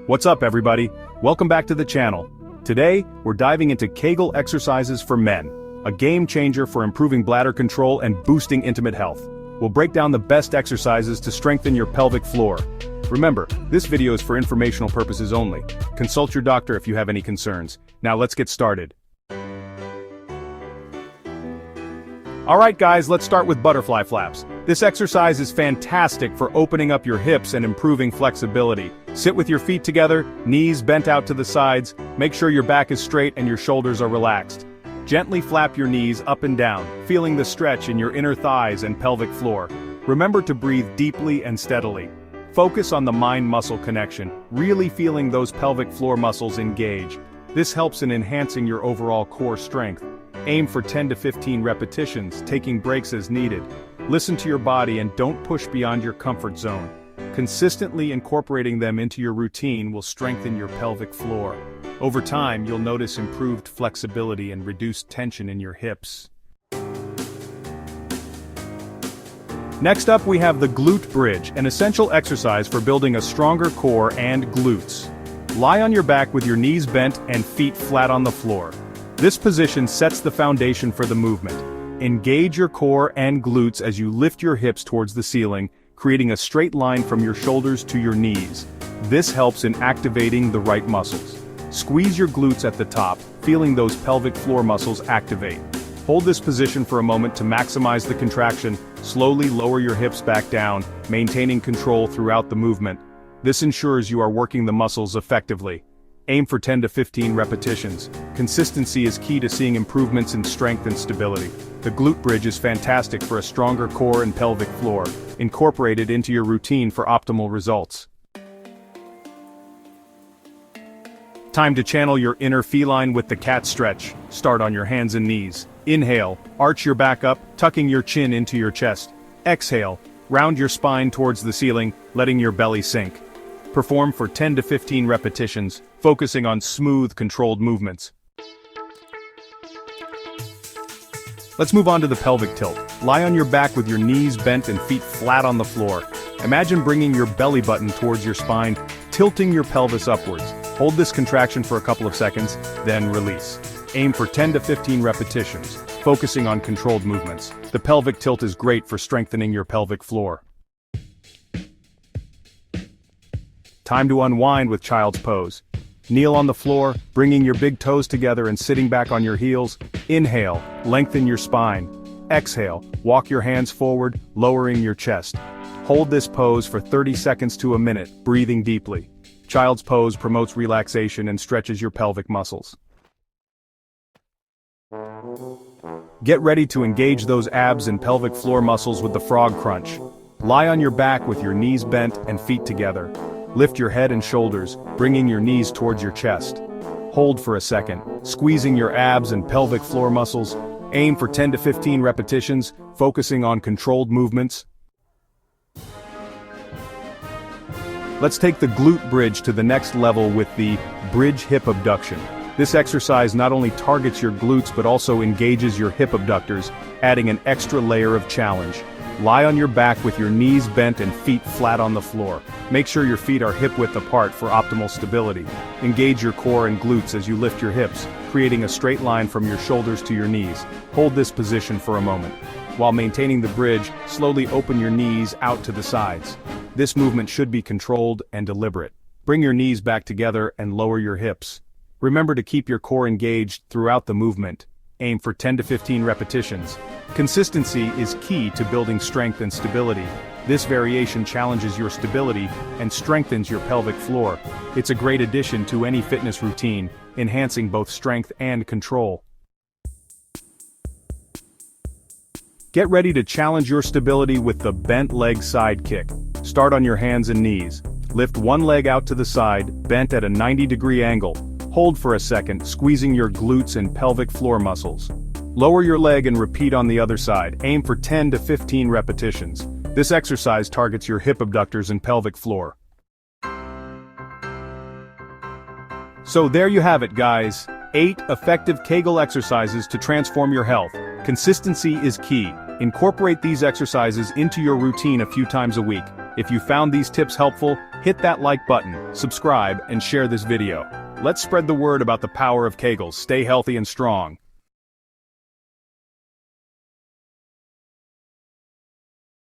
What's up, everybody? Welcome back to the channel. Today, we're diving into Kegel exercises for men, a game changer for improving bladder control and boosting intimate health. We'll break down the best exercises to strengthen your pelvic floor. Remember, this video is for informational purposes only. Consult your doctor if you have any concerns. Now let's get started. Alright guys, let's start with butterfly flaps. This exercise is fantastic for opening up your hips and improving flexibility. Sit with your feet together, knees bent out to the sides, make sure your back is straight and your shoulders are relaxed. Gently flap your knees up and down, feeling the stretch in your inner thighs and pelvic floor. Remember to breathe deeply and steadily. Focus on the mind-muscle connection, really feeling those pelvic floor muscles engage. This helps in enhancing your overall core strength. Aim for 10 to 15 repetitions, taking breaks as needed. Listen to your body and don't push beyond your comfort zone. Consistently incorporating them into your routine will strengthen your pelvic floor. Over time, you'll notice improved flexibility and reduced tension in your hips. Next up, we have the glute bridge, an essential exercise for building a stronger core and glutes. Lie on your back with your knees bent and feet flat on the floor. This position sets the foundation for the movement. Engage your core and glutes as you lift your hips towards the ceiling, creating a straight line from your shoulders to your knees. This helps in activating the right muscles. Squeeze your glutes at the top, feeling those pelvic floor muscles activate. Hold this position for a moment to maximize the contraction. Slowly lower your hips back down, maintaining control throughout the movement. This ensures you are working the muscles effectively. Aim for 10 to 15 repetitions. Consistency is key to seeing improvements in strength and stability. The glute bridge is fantastic for a stronger core and pelvic floor. Incorporate it into your routine for optimal results. Time to channel your inner feline with the cat stretch. Start on your hands and knees. Inhale, arch your back up, tucking your chin into your chest. Exhale, round your spine towards the ceiling, letting your belly sink. Perform for 10 to 15 repetitions, focusing on smooth, controlled movements. Let's move on to the pelvic tilt. Lie on your back with your knees bent and feet flat on the floor. Imagine bringing your belly button towards your spine, tilting your pelvis upwards. Hold this contraction for a couple of seconds, then release. Aim for 10 to 15 repetitions, focusing on controlled movements. The pelvic tilt is great for strengthening your pelvic floor. Time to unwind with child's pose. Kneel on the floor, bringing your big toes together and sitting back on your heels. Inhale, lengthen your spine. Exhale, walk your hands forward, lowering your chest. Hold this pose for 30 seconds to a minute, breathing deeply. Child's pose promotes relaxation and stretches your pelvic muscles. Get ready to engage those abs and pelvic floor muscles with the frog crunch. Lie on your back with your knees bent and feet together. Lift your head and shoulders, bringing your knees towards your chest. Hold for a second, squeezing your abs and pelvic floor muscles. Aim for 10 to 15 repetitions, focusing on controlled movements. Let's take the glute bridge to the next level with the bridge hip abduction. This exercise not only targets your glutes but also engages your hip abductors, adding an extra layer of challenge. Lie on your back with your knees bent and feet flat on the floor. Make sure your feet are hip-width apart for optimal stability. Engage your core and glutes as you lift your hips, creating a straight line from your shoulders to your knees. Hold this position for a moment. While maintaining the bridge, slowly open your knees out to the sides. This movement should be controlled and deliberate. Bring your knees back together and lower your hips. Remember to keep your core engaged throughout the movement. Aim for 10 to 15 repetitions. Consistency is key to building strength and stability. This variation challenges your stability and strengthens your pelvic floor. It's a great addition to any fitness routine, enhancing both strength and control. Get ready to challenge your stability with the bent leg side kick. Start on your hands and knees. Lift one leg out to the side, bent at a 90-degree angle. Hold for a second, squeezing your glutes and pelvic floor muscles. Lower your leg and repeat on the other side. Aim for 10 to 15 repetitions. This exercise targets your hip abductors and pelvic floor. So there you have it, guys. 8 effective Kegel exercises to transform your health. Consistency is key. Incorporate these exercises into your routine a few times a week. If you found these tips helpful, hit that like button, subscribe, and share this video. Let's spread the word about the power of Kegels. Stay healthy and strong.